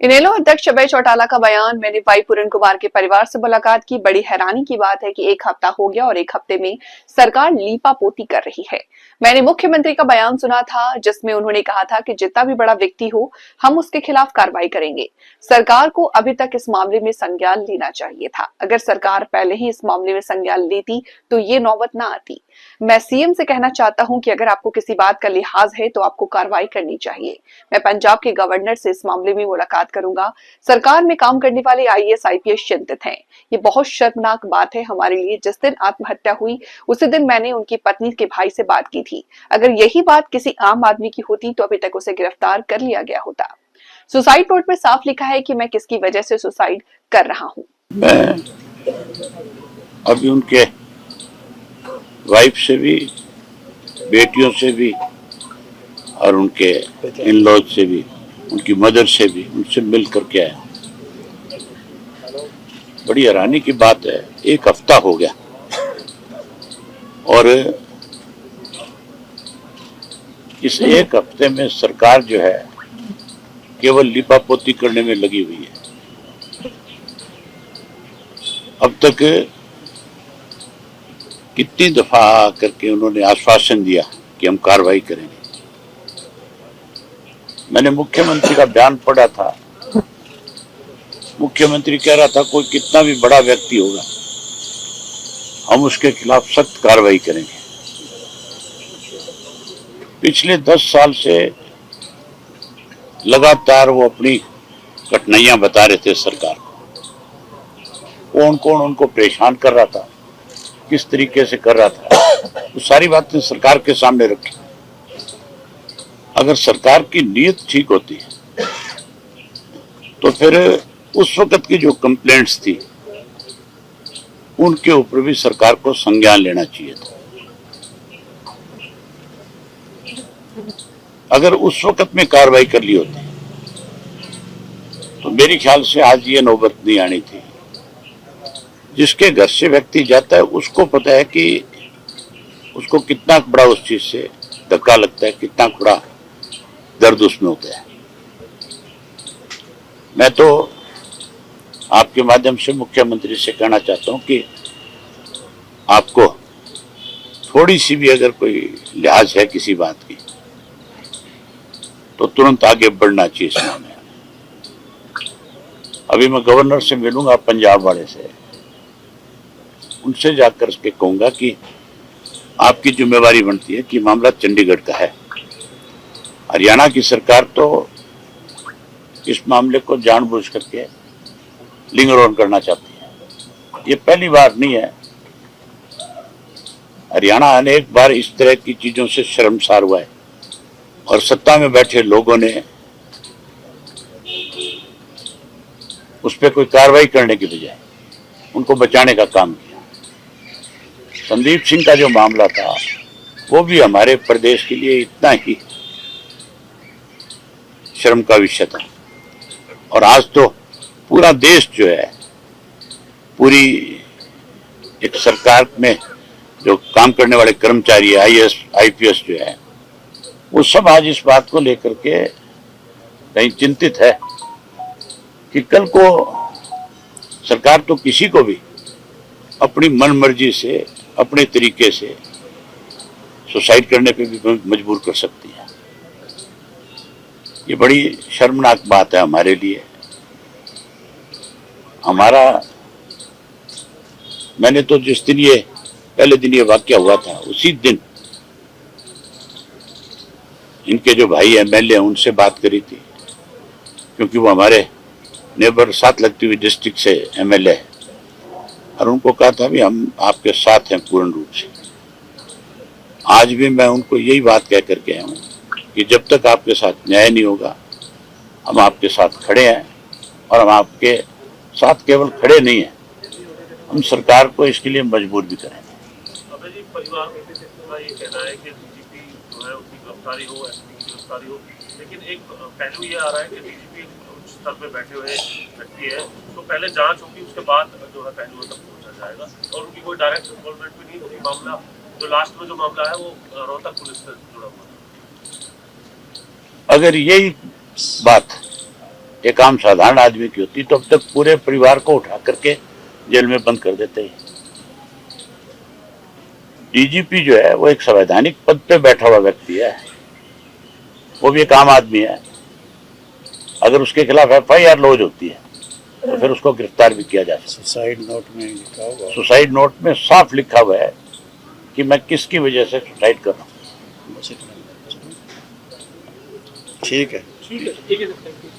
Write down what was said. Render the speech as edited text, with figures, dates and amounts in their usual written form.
इनेलो अध्यक्ष अभय चौटाला का बयान, मैंने भाई पूरन कुमार के परिवार से मुलाकात की। बड़ी हैरानी की बात है कि एक हफ्ता हो गया और एक हफ्ते में सरकार लीपापोती कर रही है। मैंने मुख्यमंत्री का बयान सुना था जिसमें उन्होंने कहा था कि जितना भी बड़ा व्यक्ति हो हम उसके खिलाफ कार्रवाई करेंगे। सरकार को अभी तक इस मामले में संज्ञान लेना चाहिए था। अगर सरकार पहले ही इस मामले में संज्ञान लेती तो ये नौबत ना आती। मैं सीएम से कहना चाहता हूं कि अगर आपको किसी बात का लिहाज है तो आपको कार्रवाई करनी चाहिए। मैं पंजाब के गवर्नर से इस मामले में मुलाकात करूंगा। सरकार में काम करने वाले आईएएस आईपीएस चिंतित हैं। ये बहुत शर्मनाक बात है हमारे लिए। जिस दिन आत्महत्या हुई उसी दिन मैंने उनकी पत्नी के भाई से बात की थी। अगर यही बात किसी आम आदमी की होती तो अभी तक उसे गिरफ्तार कर लिया गया होता। सुसाइड नोट में साफ लिखा है कि मैं किसकी वजह से सुसाइड कर रहा हूं। मैं अभी उनके वाइफ से भी, बेटियों से भी और उनके इन लॉज से भी, उनकी मदर से भी, उनसे मिल करके आया। बड़ी हैरानी की बात है, एक हफ्ता हो गया और इस एक हफ्ते में सरकार जो है केवल लिपापोती करने में लगी हुई है। अब तक कितनी दफा करके उन्होंने आश्वासन दिया कि हम कार्रवाई करेंगे। मैंने मुख्यमंत्री का बयान पढ़ा था। मुख्यमंत्री कह रहा था कोई कितना भी बड़ा व्यक्ति होगा हम उसके खिलाफ सख्त कार्रवाई करेंगे। पिछले 10 साल से लगातार वो अपनी कठिनाइयां बता रहे थे सरकार को। कौन कौन उनको परेशान कर रहा था, किस तरीके से कर रहा था, वो सारी बातें सरकार के सामने रखी। अगर सरकार की नीयत ठीक होती है तो फिर उस वक्त की जो कंप्लेंट्स थी उनके ऊपर भी सरकार को संज्ञान लेना चाहिए था। अगर उस वक्त में कार्रवाई कर ली होती तो मेरे ख्याल से आज ये नौबत नहीं आनी थी। जिसके घर से व्यक्ति जाता है उसको पता है कि उसको कितना बड़ा उस चीज से धक्का लगता है, कितना बड़ा दर्द उसमें होता है। मैं तो आपके माध्यम से मुख्यमंत्री से कहना चाहता हूं कि आपको थोड़ी सी भी अगर कोई लिहाज है किसी बात की तो तुरंत आगे बढ़ना चाहिए इस मामले में। अभी मैं गवर्नर से मिलूंगा, पंजाब वाले से, उनसे जाकर के कहूंगा कि आपकी जिम्मेवारी बनती है कि मामला चंडीगढ़ का है। हरियाणा की सरकार तो इस मामले को जानबूझ करके लिंगर ऑन करना चाहती है। ये पहली बार नहीं है। हरियाणा अनेक बार इस तरह की चीजों से शर्मसार हुआ है और सत्ता में बैठे लोगों ने उस पर कोई कार्रवाई करने की बजाय उनको बचाने का काम किया। संदीप सिंह का जो मामला था वो भी हमारे प्रदेश के लिए इतना ही शर्म का विषय था और आज तो पूरा देश जो है, पूरी एक सरकार में जो काम करने वाले कर्मचारी आईएएस आईपीएस जो है वो सब आज इस बात को लेकर के कहीं चिंतित है कि कल को सरकार तो किसी को भी अपनी मनमर्जी से, अपने तरीके से सुसाइड करने पे भी मजबूर कर सकती है। ये बड़ी शर्मनाक बात है हमारे लिए। मैंने तो जिस दिन ये पहले दिन ये वाकया हुआ था उसी दिन इनके जो भाई एमएलए हैं उनसे बात करी थी, क्योंकि वो हमारे नेबर साथ लगती हुई डिस्ट्रिक्ट से एमएलए है, और उनको कहा था भी हम आपके साथ हैं पूर्ण रूप से। आज भी मैं उनको यही बात कह करके आया हूँ कि जब तक आपके साथ न्याय नहीं होगा हम आपके साथ खड़े हैं, और हम आपके साथ केवल खड़े नहीं हैं, हम सरकार को इसके लिए मजबूर भी करेंगे। परिवार का ये कहना है कि डीजीपी जो है उसकी गिरफ्तारी हो, एसपी की गिरफ्तारी हो, लेकिन एक पहलू ये आ रहा है कि डीजीपी उच्च स्तर पे बैठे हुए व्यक्ति है, तो पहले जांच होगी, उसके बाद जो है पहलुओं तक पहुंचा जाएगा और उनकी कोई डायरेक्ट इन्वॉल्वमेंट भी नहीं होगी। मामला जो लास्ट में जो मामला है वो रोहतक पुलिस से जुड़ा हुआ है। अगर यही बात एक आम साधारण आदमी की होती तो अब तक पूरे परिवार को उठा करके जेल में बंद कर देते हैं। डीजीपी जो है वो एक संवैधानिक पद पे बैठा हुआ व्यक्ति है, वो भी एक आम आदमी है। अगर उसके खिलाफ FIR लॉन्च होती है तो फिर उसको गिरफ्तार भी किया जा सकता है। सुसाइड नोट में लिखा होगा, सुसाइड नोट में साफ लिखा हुआ है कि मैं किसकी वजह से सुसाइड कर रहा हूँ। ठीक है। ठीक है, थैंक यू।